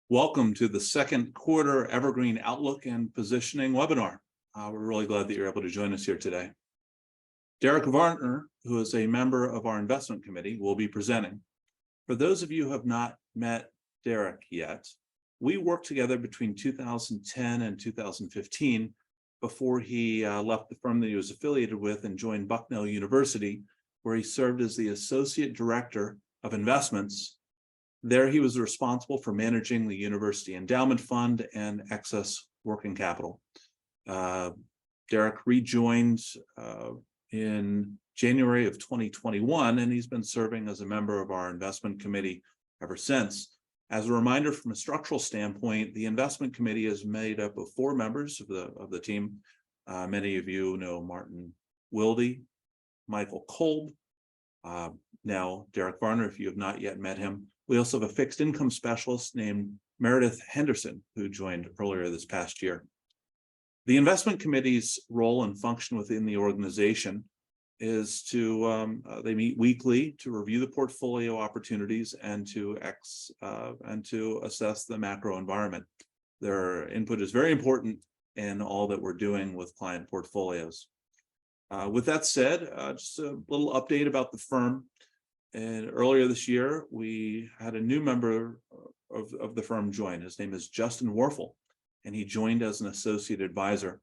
Welcome to the second quarter Evergreen Outlook and Positioning webinar. We're really glad that you're able to join us here today. Derek Varner, who is a member of our investment committee, will be presenting. For those of you who have not met Derek yet, we worked together between 2010 and 2015 before he left the firm that he was affiliated with and joined Bucknell University, where he served as the Associate Director of Investments. There, he was responsible for managing the University Endowment Fund and excess working capital. Derek rejoined in January of 2021, and he's been serving as a member of our investment committee ever since. As a reminder, from a structural standpoint, the investment committee is made up of 4 members of the team. Many of you know Martin Wilde, Michael Kolb, now Derek Varner, if you have not yet met him. We also have a fixed income specialist named Meredith Henderson, who joined earlier this past year. The investment committee's role and function within the organization is to, they meet weekly to review the portfolio opportunities and to assess the macro environment. Their input is very important in all that we're doing with client portfolios. With that said, just a little update about the firm. And earlier this year, we had a new member of the firm join. His name is Justin Warfel, and he joined as an associate advisor.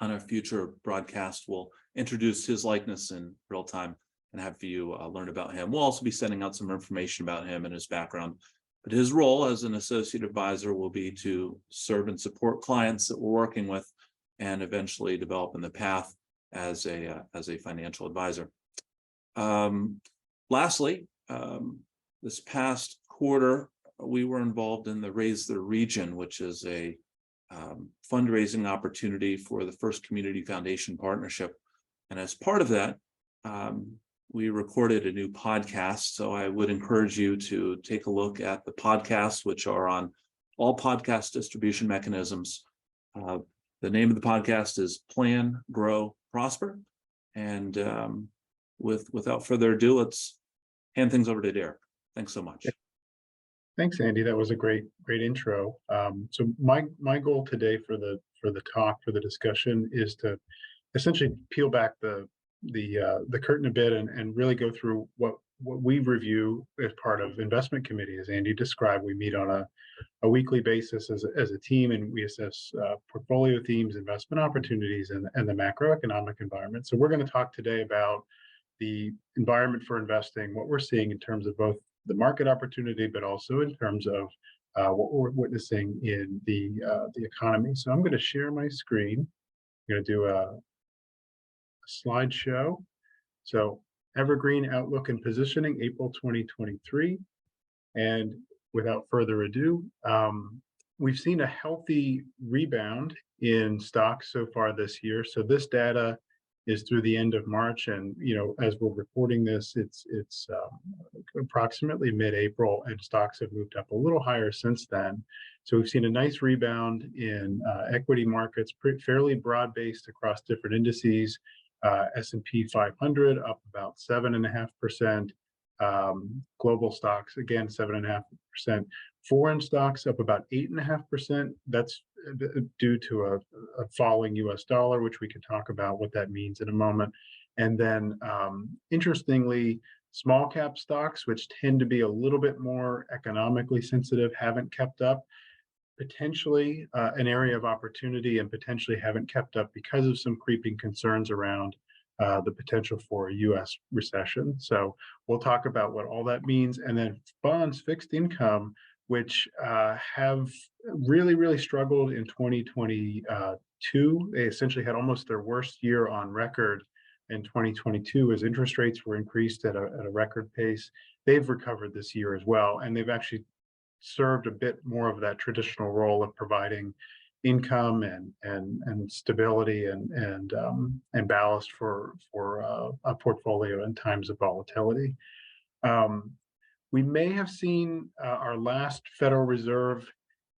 On a future broadcast, we'll introduce his likeness in real time and have you learn about him. We'll also be sending out some information about him and his background. But his role as an associate advisor will be to serve and support clients that we're working with and eventually develop in the path as a financial advisor. Lastly, this past quarter, we were involved in the Raise the Region, which is a fundraising opportunity for the First Community Foundation Partnership. And as part of that, we recorded a new podcast. So I would encourage you to take a look at the podcasts, which are on all podcast distribution mechanisms. The name of the podcast is Plan, Grow, Prosper. And without further ado, let's hand things over to Derek. Thanks so much. Thanks, Andy. That was a great intro. So my goal today for the discussion is to essentially peel back the curtain a bit and really go through what we review as part of investment committee. As Andy described, we meet on a weekly basis as a team, and we assess portfolio themes, investment opportunities, and the macroeconomic environment. So we're going to talk today about the environment for investing, what we're seeing in terms of both the market opportunity, but also in terms of what we're witnessing in the economy. So I'm going to share my screen. I'm going to do a slideshow. So Evergreen Outlook and Positioning, April 2023. And without further ado, we've seen a healthy rebound in stocks so far this year. So this data is through the end of March, and as we're reporting this, it's approximately mid-April, and stocks have moved up a little higher since then. So we've seen a nice rebound in equity markets, fairly broad-based across different indices. S&P 500 up about 7.5%. Global stocks again 7.5%. Foreign stocks up about 8.5%. That's due to a falling U.S. dollar, which we can talk about what that means in a moment. And then, interestingly, small cap stocks, which tend to be a little bit more economically sensitive, haven't kept up. Potentially an area of opportunity, and potentially haven't kept up because of some creeping concerns around the potential for a U.S. recession. So we'll talk about what all that means. And then bonds, fixed income, which have really struggled in 2022. They essentially had almost their worst year on record in 2022 as interest rates were increased at a record pace. They've recovered this year as well, and they've actually served a bit more of that traditional role of providing income and stability and ballast for a portfolio in times of volatility. We may have seen our last Federal Reserve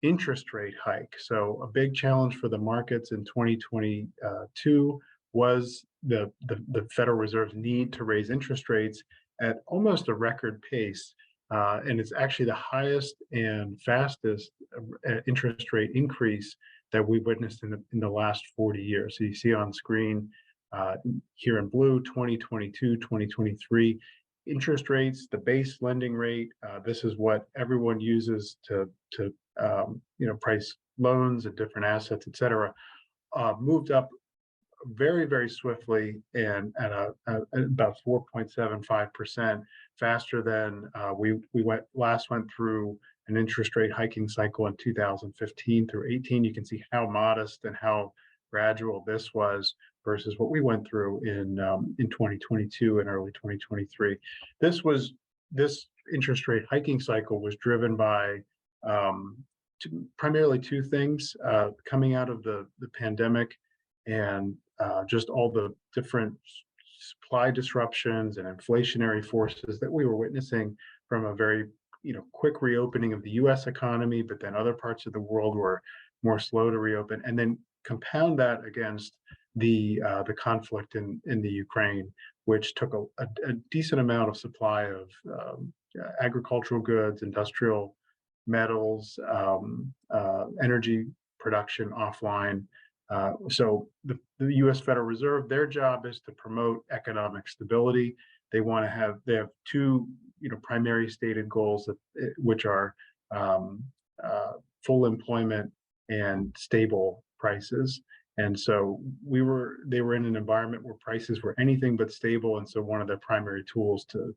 interest rate hike. So a big challenge for the markets in 2022 was the Federal Reserve's need to raise interest rates at almost a record pace. And it's actually the highest and fastest interest rate increase that we witnessed in the last 40 years. So you see on screen here in blue, 2022, 2023 interest rates, the base lending rate. This is what everyone uses to price loans and different assets, et cetera, moved up very, very swiftly and at about 4.75% faster than we last went through an interest rate hiking cycle in 2015 through 18. You can see how modest and how gradual this was versus what we went through in 2022 and early 2023. This interest rate hiking cycle was driven by primarily two things coming out of the pandemic and just all the different supply disruptions and inflationary forces that we were witnessing from a very quick reopening of the U.S. economy, but then other parts of the world were more slow to reopen, and then compound that against the conflict in the Ukraine, which took a decent amount of supply of agricultural goods, industrial metals, energy production offline. So the U.S. Federal Reserve, their job is to promote economic stability. They have two primary stated goals, which are full employment and stable prices. And so they were in an environment where prices were anything but stable. And so one of their primary tools to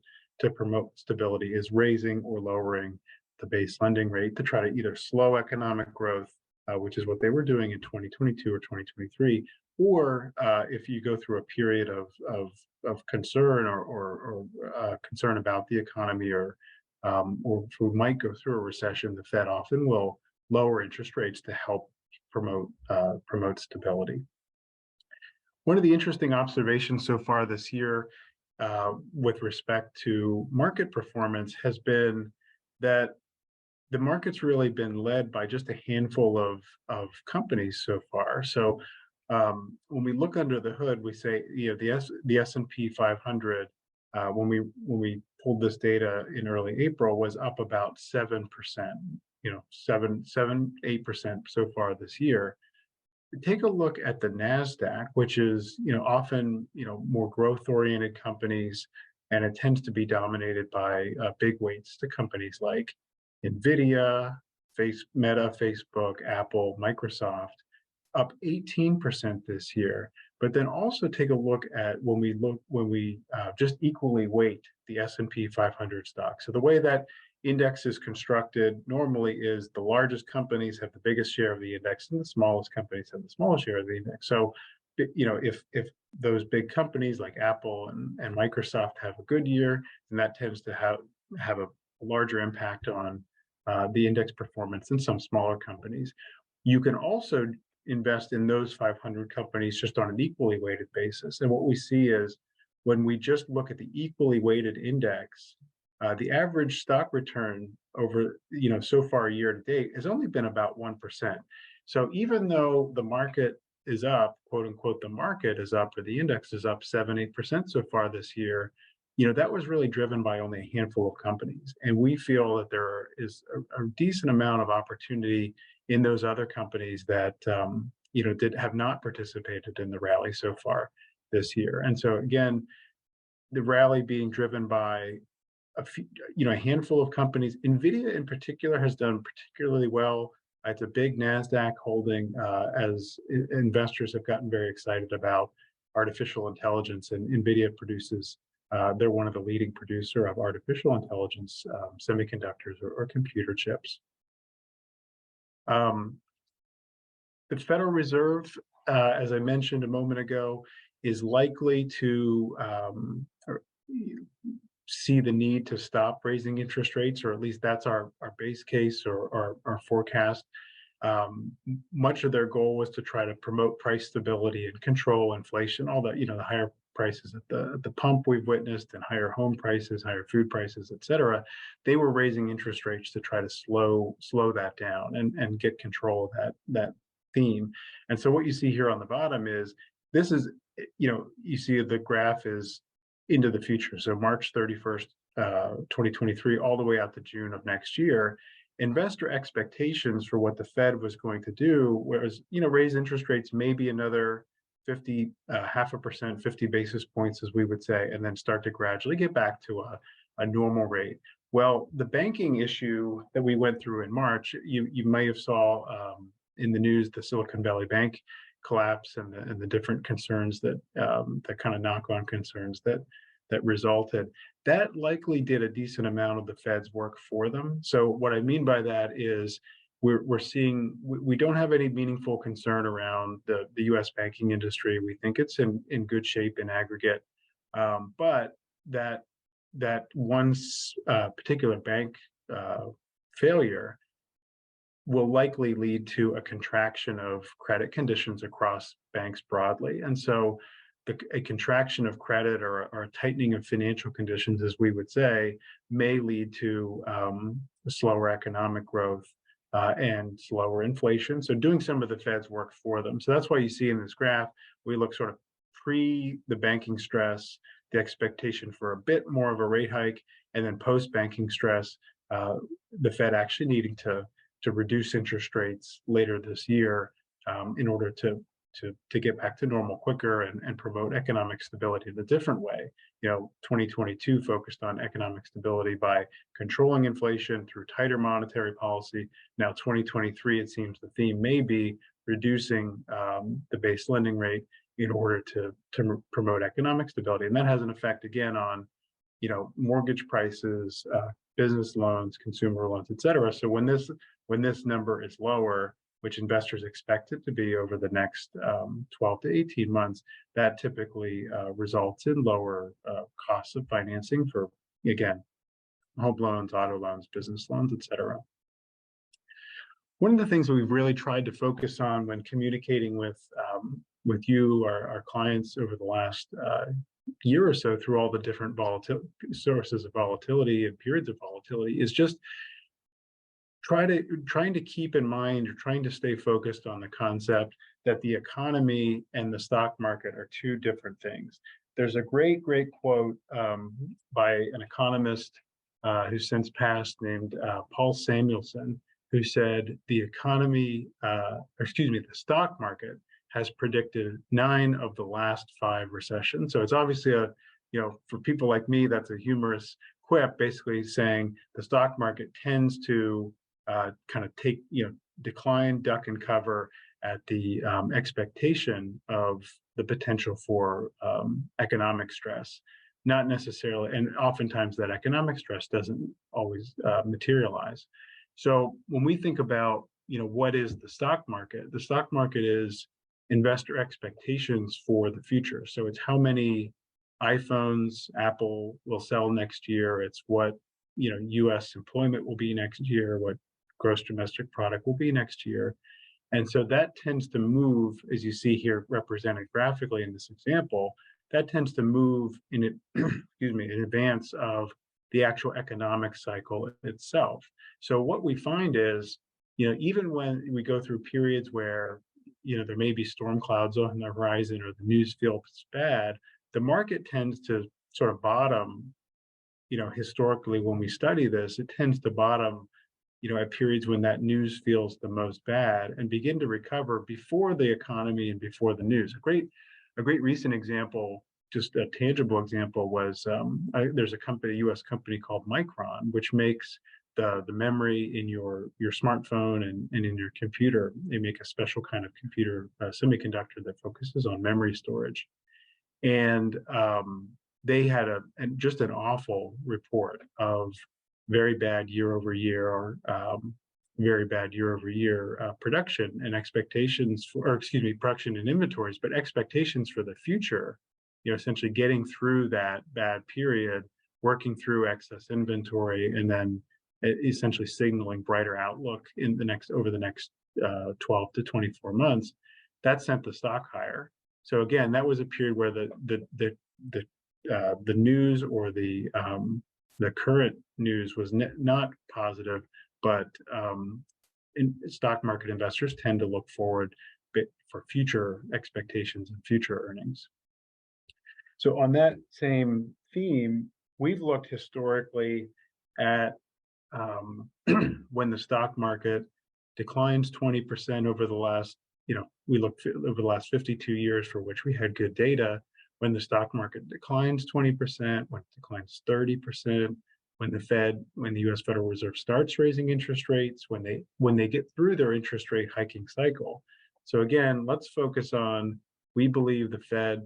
promote stability is raising or lowering the base lending rate to try to either slow economic growth, which is what they were doing in 2022 or 2023, or if you go through a period of concern or concern about the economy, or if we might go through a recession, the Fed often will lower interest rates to help promote stability. One of the interesting observations so far this year with respect to market performance has been that the market's really been led by just a handful of companies so far. So when we look under the hood, we say the S&P 500 when we pulled this data in early April was up about 7%, 8% so far this year. Take a look at the NASDAQ, which is often more growth-oriented companies, and it tends to be dominated by big weights to companies like NVIDIA, Meta, Facebook, Apple, Microsoft, up 18% this year. But then also take a look at when we just equally weight the S&P 500 stock. So the way that index is constructed normally is the largest companies have the biggest share of the index and the smallest companies have the smallest share of the index. So if those big companies like Apple and Microsoft have a good year, then that tends to have a larger impact on the index performance than some smaller companies. You can also invest in those 500 companies just on an equally weighted basis. And what we see is when we just look at the equally weighted index, the average stock return over so far year to date has only been about 1%. So even though the market is up, quote unquote, the market is up, or the index is up 7-8% so far this year, that was really driven by only a handful of companies. And we feel that there is a decent amount of opportunity in those other companies that have not participated in the rally so far this year. And so again, the rally being driven by a handful of companies. NVIDIA in particular has done particularly well. It's a big NASDAQ holding as investors have gotten very excited about artificial intelligence, and NVIDIA produces, they're one of the leading producer of artificial intelligence semiconductors or computer chips. The Federal Reserve, as I mentioned a moment ago, is likely to see the need to stop raising interest rates, or at least that's our base case or our forecast. Much of their goal was to try to promote price stability and control inflation, all that, the higher prices at the pump we've witnessed, and higher home prices, higher food prices, et cetera. They were raising interest rates to try to slow that down and get control of that theme. And so what you see here on the bottom is, this is, you see the graph is into the future. So March 31st, 2023 all the way out to June of next year, investor expectations for what the Fed was going to do was, raise interest rates maybe another 50, 0.5%, 50 basis points, as we would say, and then start to gradually get back to a normal rate. Well, the banking issue that we went through in March, you may have saw in the news the Silicon Valley Bank collapse and the different concerns that kind of knock-on concerns that resulted. That likely did a decent amount of the Fed's work for them. So what I mean by that is we're seeing we don't have any meaningful concern around the U.S. banking industry. We think it's in good shape in aggregate, but that one particular bank failure will likely lead to a contraction of credit conditions across banks broadly. And so a contraction of credit or a tightening of financial conditions, as we would say, may lead to slower economic growth and slower inflation. So doing some of the Fed's work for them. So that's why you see in this graph, we look sort of pre the banking stress, the expectation for a bit more of a rate hike, and then post banking stress, the Fed actually needing to reduce interest rates later this year in order to get back to normal quicker and promote economic stability in a different way. 2022 focused on economic stability by controlling inflation through tighter monetary policy. Now 2023, it seems the theme may be reducing the base lending rate in order to promote economic stability. And that has an effect again on, mortgage prices, business loans, consumer loans, et cetera. So when this number is lower, which investors expect it to be over the next 12 to 18 months, that typically results in lower costs of financing for, again, home loans, auto loans, business loans, et cetera. One of the things that we've really tried to focus on when communicating with you, our clients, over the last year or so through all the different sources of volatility and periods of volatility is just trying to keep in mind, or trying to stay focused on the concept that the economy and the stock market are two different things. There's a great quote by an economist who's since passed named Paul Samuelson, who said the stock market has predicted 9 of the last 5 recessions. So it's obviously for people like me, that's a humorous quip, basically saying the stock market tends to kind of decline, duck and cover at the expectation of the potential for economic stress, not necessarily, and oftentimes that economic stress doesn't always materialize. So when we think about, what is the stock market is investor expectations for the future. So it's how many iPhones Apple will sell next year. It's what, U.S. employment will be next year, what gross domestic product will be next year. And so that tends to move, as you see here represented graphically in this example, that tends to move in advance of the actual economic cycle itself. So what we find is, even when we go through periods where, there may be storm clouds on the horizon or the news feels bad, the market tends to sort of bottom, historically when we study this, it tends to bottom at periods when that news feels the most bad and begin to recover before the economy and before the news. A great recent example, just a tangible example, was there's a U.S. company called Micron, which makes the memory in your smartphone and in your computer. They make a special kind of computer semiconductor that focuses on memory storage. And they had just an awful report of very bad year-over-year or very bad year-over-year production and expectations production and inventories, but expectations for the future, essentially getting through that bad period, working through excess inventory, and then essentially signaling brighter outlook over the next 12 to 24 months. That sent the stock higher. So again, that was a period where the news or the current news was not positive, but stock market investors tend to look forward for future expectations and future earnings. So on that same theme, we've looked historically at when the stock market declines 20% over the last, we looked over the last 52 years for which we had good data. When the stock market declines 20%, when it declines 30%, when the US Federal Reserve starts raising interest rates, when they get through their interest rate hiking cycle. So again, let's focus on, we believe the Fed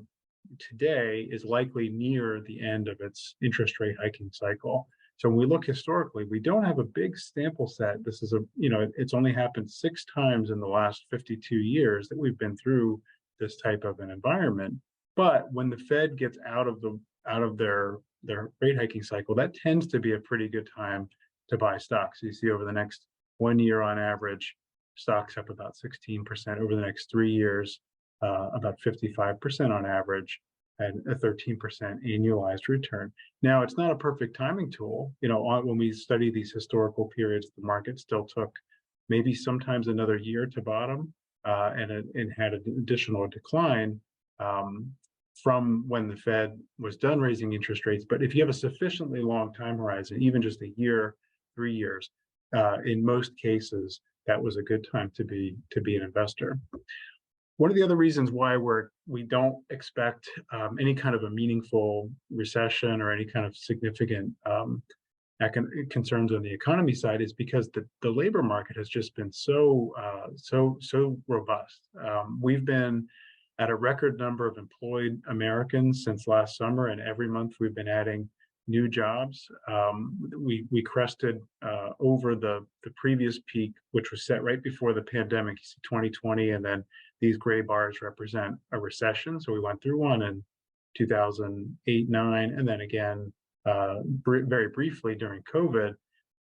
today is likely near the end of its interest rate hiking cycle. So when we look historically, we don't have a big sample set. This is it's only happened 6 times in the last 52 years that we've been through this type of an environment. But when the Fed gets out of their rate hiking cycle, that tends to be a pretty good time to buy stocks. You see over the next 1 year on average, stocks up about 16%. Over the next 3 years, about 55% on average, and a 13% annualized return. Now, it's not a perfect timing tool. When we study these historical periods, the market still took maybe sometimes another year to bottom, and had an additional decline from when the Fed was done raising interest rates. But if you have a sufficiently long time horizon, even just a year, 3 years, in most cases, that was a good time to be an investor. One of the other reasons why we don't expect any kind of a meaningful recession or any kind of significant concerns on the economy side is because the labor market has just been so robust. We've been at a record number of employed Americans since last summer, and every month we've been adding new jobs. We crested over the previous peak, which was set right before the pandemic, 2020, and then these gray bars represent a recession. So we went through one in 2008-9, and then again very briefly during COVID.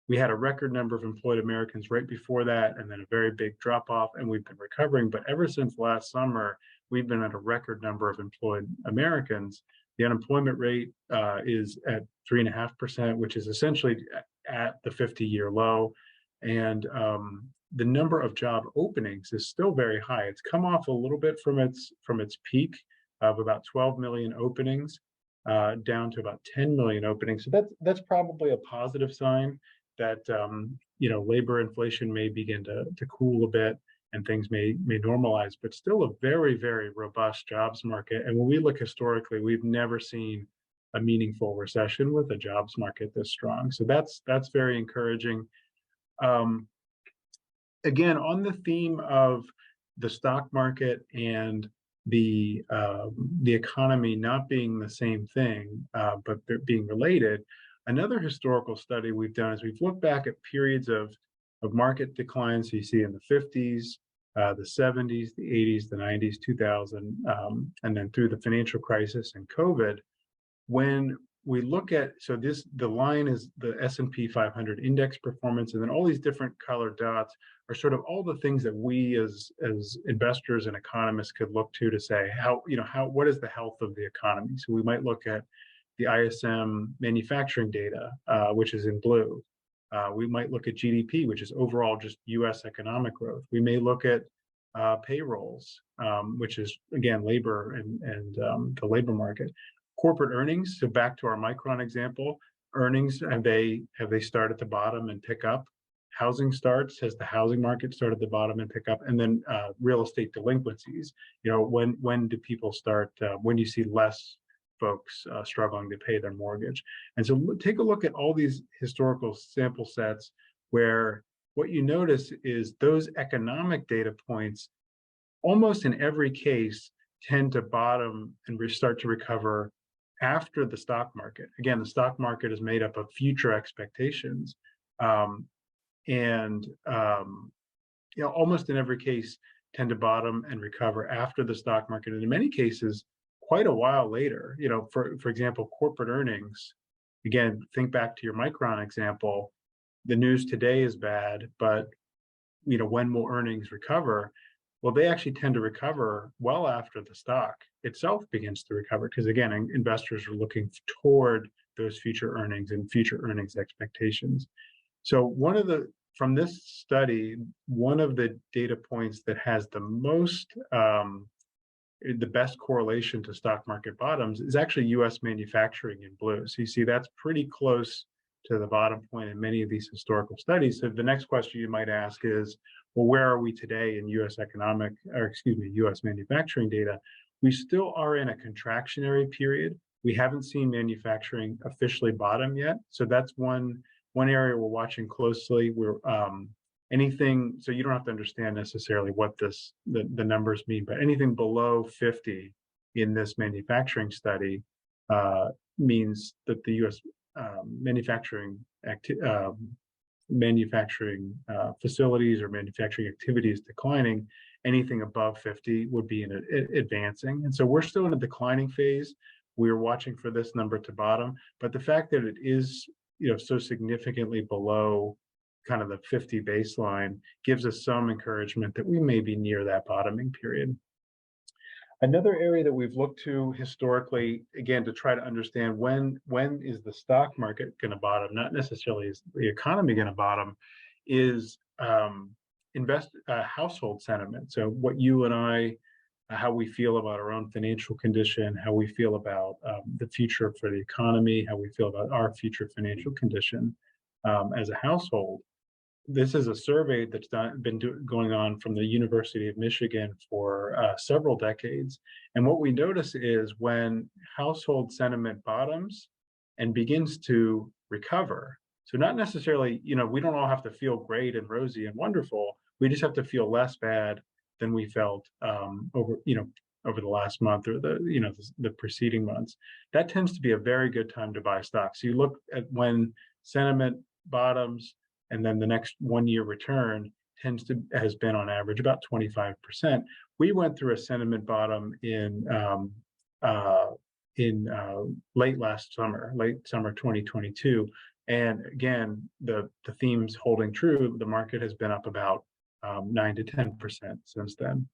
We had a record number of employed Americans right before that, and then a very big drop off, and we've been recovering. But ever since last summer, we've been at a record number of employed Americans. The unemployment rate is at 3.5%, which is essentially at the 50-year low. And the number of job openings is still very high. It's come off a little bit from its peak of about 12 million openings down to about 10 million openings. So that's probably a positive sign that labor inflation may begin to cool a bit and things may normalize, but still a very, very robust jobs market. And when we look historically, we've never seen a meaningful recession with a jobs market this strong. So that's very encouraging. Again, on the theme of the stock market and the economy not being the same thing, but they're being related, another historical study we've done is we've looked back at periods of market decline. So you see in the 50s, the 70s, the 80s, the 90s, 2000, and then through the financial crisis and COVID. When we look at, the line is the S&P 500 index performance, and then all these different colored dots are sort of all the things that we as investors and economists could look to say what is the health of the economy. So we might look at the ISM manufacturing data, which is in blue. We might look at GDP, which is overall just US economic growth. We may look at payrolls, which is again labor and the labor market. Corporate earnings, so back to our Micron example, earnings, have they started to bottom and pick up? Housing starts, has the housing market started to bottom and pick up? And then real estate delinquencies, when do people start, when you see less folks struggling to pay their mortgage? And so take a look at all these historical sample sets where what you notice is those economic data points almost in every case tend to bottom and start to recover after the stock market. Again, the stock market is made up of future expectations. Almost in every case tend to bottom and recover after the stock market. And in many cases, quite a while later. For example, corporate earnings, again, think back to your Micron example. The news today is bad, but when will earnings recover? Well, they actually tend to recover well after the stock itself begins to recover, because again, investors are looking toward those future earnings and future earnings expectations. So from this study, one of the data points that has the most the best correlation to stock market bottoms is actually US manufacturing in blue. So you see that's pretty close to the bottom point in many of these historical studies. So the next question you might ask is, well, where are we today in US manufacturing data? We still are in a contractionary period. We haven't seen manufacturing officially bottom yet. So that's one area we're watching closely. We're anything, so you don't have to understand necessarily what the numbers mean, but anything below 50 in this manufacturing study means that the U.S. manufacturing facilities or manufacturing activity is declining. Anything above 50 would be advancing. And so we're still in a declining phase. We're watching for this number to bottom, but the fact that it is, so significantly below kind of the 50 baseline gives us some encouragement that we may be near that bottoming period. Another area that we've looked to historically, again, to try to understand when is the stock market going to bottom, not necessarily is the economy going to bottom, is household sentiment. So what you and I, how we feel about our own financial condition, how we feel about the future for the economy, how we feel about our future financial condition as a household. This is a survey that's been going on from the University of Michigan for several decades. And what we notice is when household sentiment bottoms and begins to recover, so not necessarily, we don't all have to feel great and rosy and wonderful. We just have to feel less bad than we felt over the last month or the preceding months. That tends to be a very good time to buy stocks. So you look at when sentiment bottoms, and then the next 1 year return has been on average about 25%. We went through a sentiment bottom in late summer 2022, and again the theme's holding true. The market has been up about 9 to 10% since then.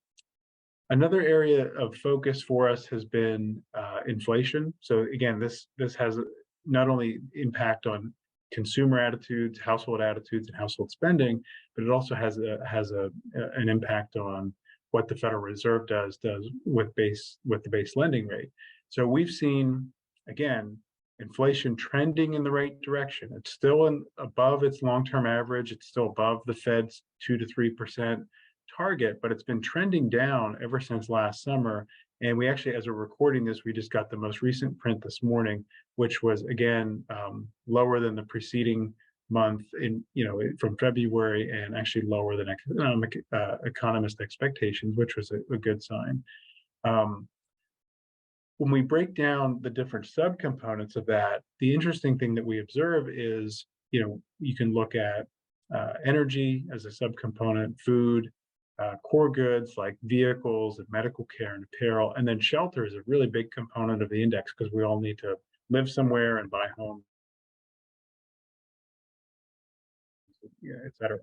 Another area of focus for us has been inflation. So again, this has not only impact on consumer attitudes, household attitudes, and household spending, but it also has an impact on what the Federal Reserve does with the base lending rate. So we've seen, again, inflation trending in the right direction. It's still above its long-term average. It's still above the Fed's 2 to 3% target, but it's been trending down ever since last summer. And we actually, as we're recording this, we just got the most recent print this morning, which was again lower than the preceding month from February, and actually lower than economist expectations, which was a good sign. When we break down the different subcomponents of that, the interesting thing that we observe is, you can look at energy as a subcomponent, food, core goods like vehicles and medical care and apparel, and then shelter is a really big component of the index because we all need to live somewhere and buy home, et cetera.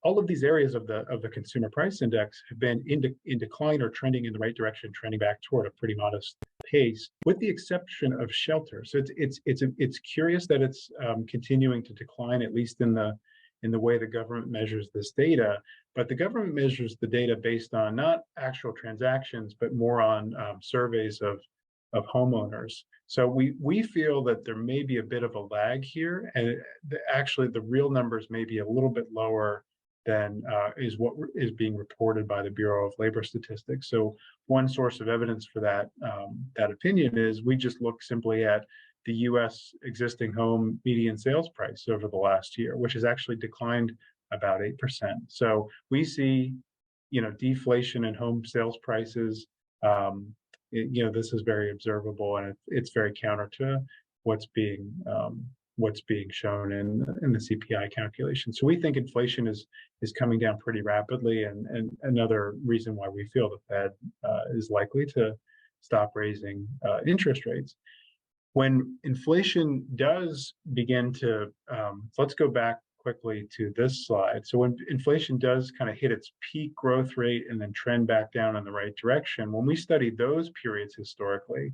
All of these areas of the consumer price index have been in decline or trending in the right direction, trending back toward a pretty modest pace, with the exception of shelter. So it's curious that it's continuing to decline, at least in the way the government measures this data. But the government measures the data based on not actual transactions, but more on surveys of homeowners. So we feel that there may be a bit of a lag here, and actually the real numbers may be a little bit lower than is what is being reported by the Bureau of Labor Statistics. So one source of evidence for that opinion is we just look simply at the U.S. existing home median sales price over the last year, which has actually declined about 8%. So we see, deflation in home sales prices. This is very observable, and it's very counter to what's being shown in the CPI calculation. So we think inflation is coming down pretty rapidly, and another reason why we feel the Fed is likely to stop raising interest rates. When inflation does begin to, let's go back quickly to this slide. So when inflation does kind of hit its peak growth rate and then trend back down in the right direction, when we study those periods historically,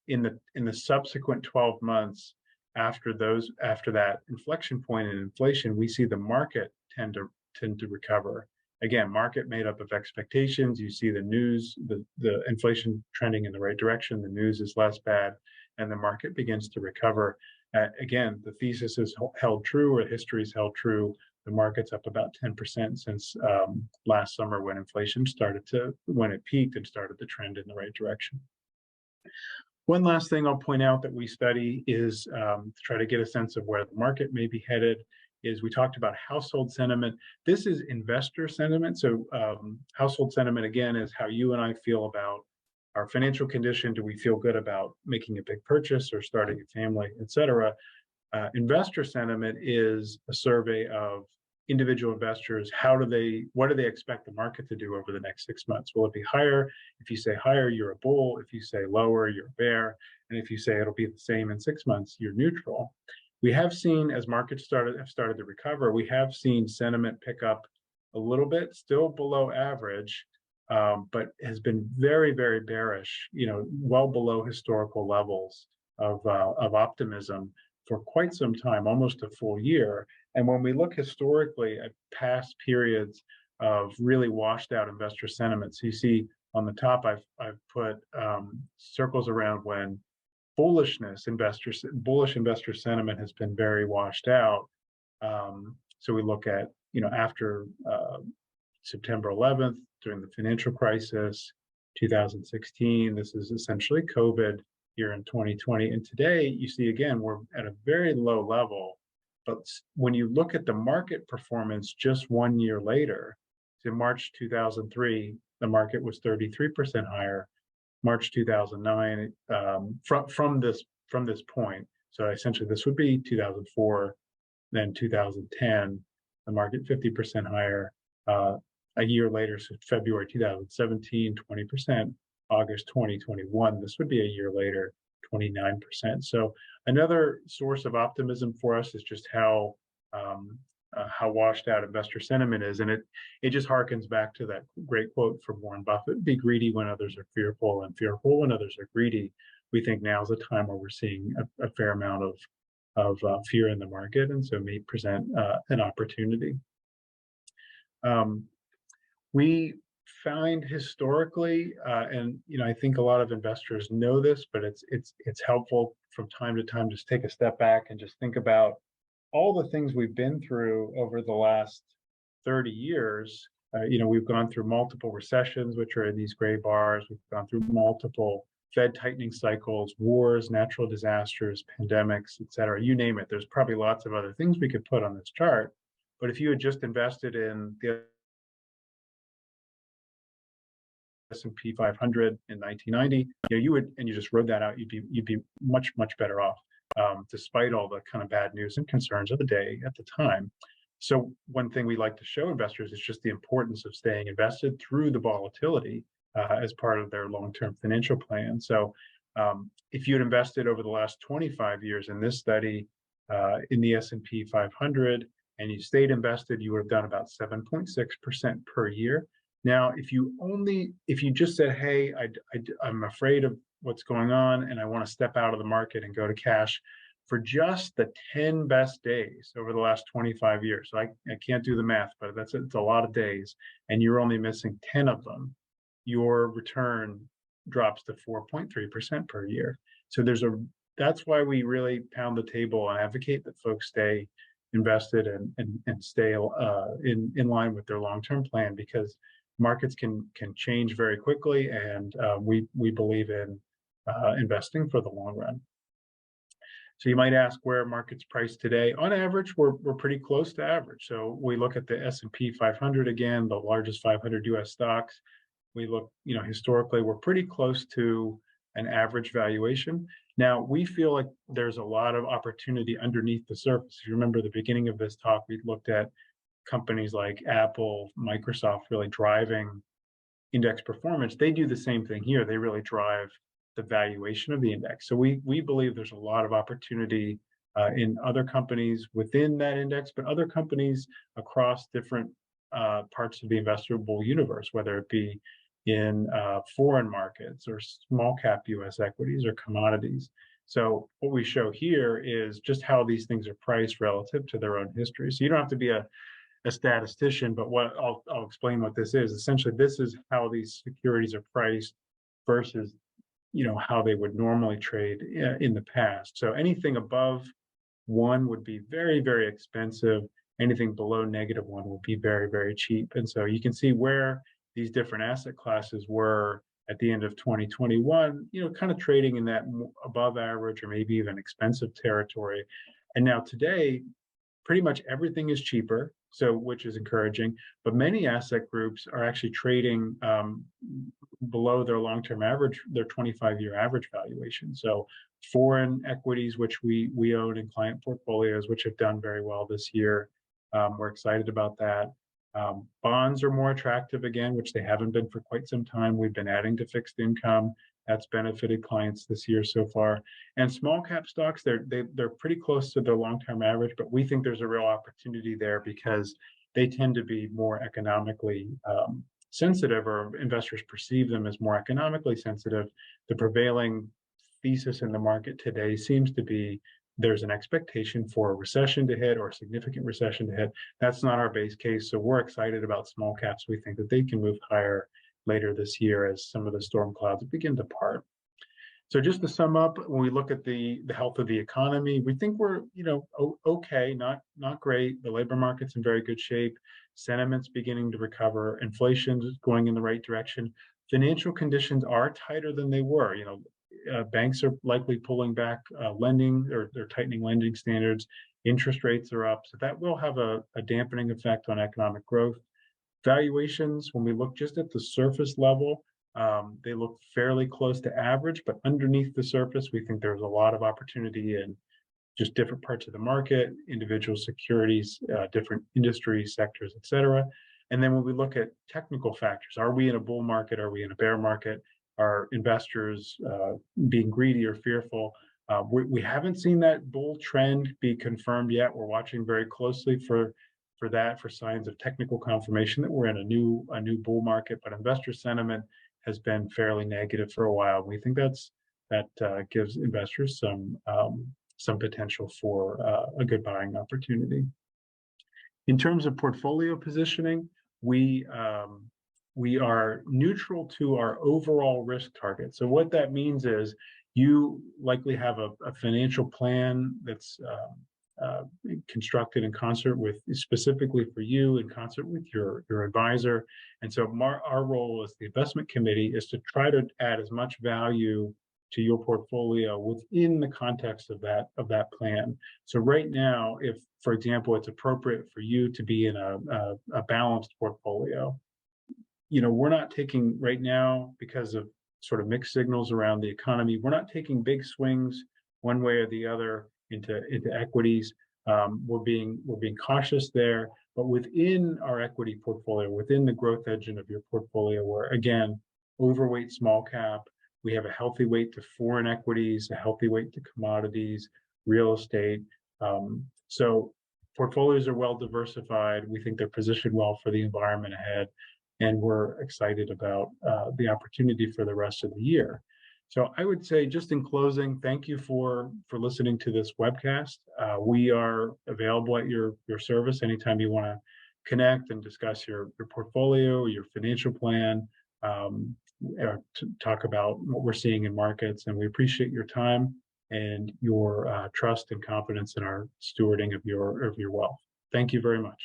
in the subsequent 12 months after that inflection point in inflation, we see the market tend to recover. again, market made up of expectations. You see the news, the inflation trending in the right direction, the news is less bad, and the market begins to recover. Again, the thesis is held true, or history's held true. The market's up about 10% since last summer, when inflation when it peaked and started to trend in the right direction. One last thing I'll point out that we study is to try to get a sense of where the market may be headed is we talked about household sentiment. This is investor sentiment. So household sentiment, again, is how you and I feel about our financial condition. Do we feel good about making a big purchase or starting a family, et cetera? Investor sentiment is a survey of individual investors. What do they expect the market to do over the next 6 months? Will it be higher? If you say higher, you're a bull. If you say lower, you're a bear. And if you say it'll be the same in 6 months, you're neutral. We have seen, as markets have started to recover, we have seen sentiment pick up a little bit, still below average, but has been very, very bearish, well below historical levels of optimism for quite some time, almost a full year. And when we look historically at past periods of really washed out investor sentiment, so you see on the top, I've put circles around when bullish investor sentiment has been very washed out. So we look at, after September 11th, during the financial crisis, 2016, this is essentially COVID here in 2020. And today you see, again, we're at a very low level. But when you look at the market performance just 1 year later, in March 2003, the market was 33% higher. March 2009, from this point, so essentially this would be 2004, then 2010, the market 50% higher. A year later, so February 2017, 20%. August 2021, this would be a year later, 29%. So another source of optimism for us is just how washed out investor sentiment is. And it just harkens back to that great quote from Warren Buffett: be greedy when others are fearful, and fearful when others are greedy. We think now is a time where we're seeing a fair amount of fear in the market, and so may present an opportunity. We find historically, and I think a lot of investors know this, but it's helpful from time to time just take a step back and just think about all the things we've been through over the last 30 years. We've gone through multiple recessions, which are in these gray bars. We've gone through multiple Fed tightening cycles, wars, natural disasters, pandemics, et cetera. You name it. There's probably lots of other things we could put on this chart. But if you had just invested in the S&P 500 in 1990, you just rode that out, you'd be much, much better off, despite all the kind of bad news and concerns of the day at the time. So one thing we like to show investors is just the importance of staying invested through the volatility as part of their long-term financial plan. So if you had invested over the last 25 years in this study in the S&P 500 and you stayed invested, you would have done about 7.6% per year. Now, if you just said, hey, I'm afraid of what's going on and I want to step out of the market and go to cash for just the 10 best days over the last 25 years. So I can't do the math, but it's a lot of days, and you're only missing 10 of them, your return drops to 4.3% per year. So that's why we really pound the table and advocate that folks stay invested and stay in line with their long-term plan, because markets can change very quickly, and we believe in investing for the long run. So you might ask where markets price today. On average, we're pretty close to average. So we look at the S&P 500 again, the largest 500 U.S. stocks. We look, historically, we're pretty close to an average valuation. Now, we feel like there's a lot of opportunity underneath the surface. If you remember the beginning of this talk, we looked at companies like Apple, Microsoft really driving index performance. They do the same thing here. They really drive the valuation of the index. So we believe there's a lot of opportunity in other companies within that index, but other companies across different parts of the investable universe, whether it be in foreign markets or small cap US equities or commodities. So what we show here is just how these things are priced relative to their own history. So you don't have to be a a statistician, but what I'll explain what this is. Essentially, this is how these securities are priced versus, how they would normally trade in the past. So anything above 1 would be very, very expensive. Anything below -1 would be very, very cheap. And so you can see where these different asset classes were at the end of 2021, kind of trading in that above average or maybe even expensive territory. And now today, pretty much everything is cheaper, so which is encouraging. But many asset groups are actually trading below their long-term average, their 25-year average valuation. So foreign equities, which we own in client portfolios, which have done very well this year. We're excited about that. Bonds are more attractive again, which they haven't been for quite some time. We've been adding to fixed income. That's benefited clients this year so far. And small cap stocks, they're pretty close to their long-term average, but we think there's a real opportunity there because they tend to be more economically sensitive, or investors perceive them as more economically sensitive. The prevailing thesis in the market today seems to be there's an expectation for a recession to hit or a significant recession to hit. That's not our base case. So we're excited about small caps. We think that they can move higher later this year as some of the storm clouds begin to part. So just to sum up, when we look at the health of the economy, we think we're, okay, not great. The labor market's in very good shape. Sentiment's beginning to recover. Inflation's going in the right direction. Financial conditions are tighter than they were. Banks are likely pulling back lending, or they're tightening lending standards. Interest rates are up. So that will have a dampening effect on economic growth. Valuations, when we look just at the surface level, they look fairly close to average, but underneath the surface, we think there's a lot of opportunity in just different parts of the market, individual securities, different industry sectors, et cetera. And then when we look at technical factors, are we in a bull market? Are we in a bear market? Are investors being greedy or fearful? We haven't seen that bull trend be confirmed yet. We're watching very closely for signs of technical confirmation that we're in a new bull market, but investor sentiment has been fairly negative for a while. We think that gives investors some potential for a good buying opportunity. In terms of portfolio positioning, we are neutral to our overall risk target. So what that means is you likely have a financial plan that's constructed in concert with, specifically for you, in concert with your advisor. And so our role as the investment committee is to try to add as much value to your portfolio within the context of that plan. So right now, if, for example, it's appropriate for you to be in a balanced portfolio, we're not taking right now, because of sort of mixed signals around the economy, we're not taking big swings one way or the other into equities. We're being cautious there, but within our equity portfolio, within the growth engine of your portfolio, we're again overweight small cap. We have a healthy weight to foreign equities, a healthy weight to commodities, real estate. So portfolios are well diversified. We think they're positioned well for the environment ahead, and we're excited about the opportunity for the rest of the year. So I would say, just in closing, thank you for listening to this webcast. We are available at your service anytime you want to connect and discuss your portfolio, your financial plan, or to talk about what we're seeing in markets. And we appreciate your time and your trust and confidence in our stewarding of your wealth. Thank you very much.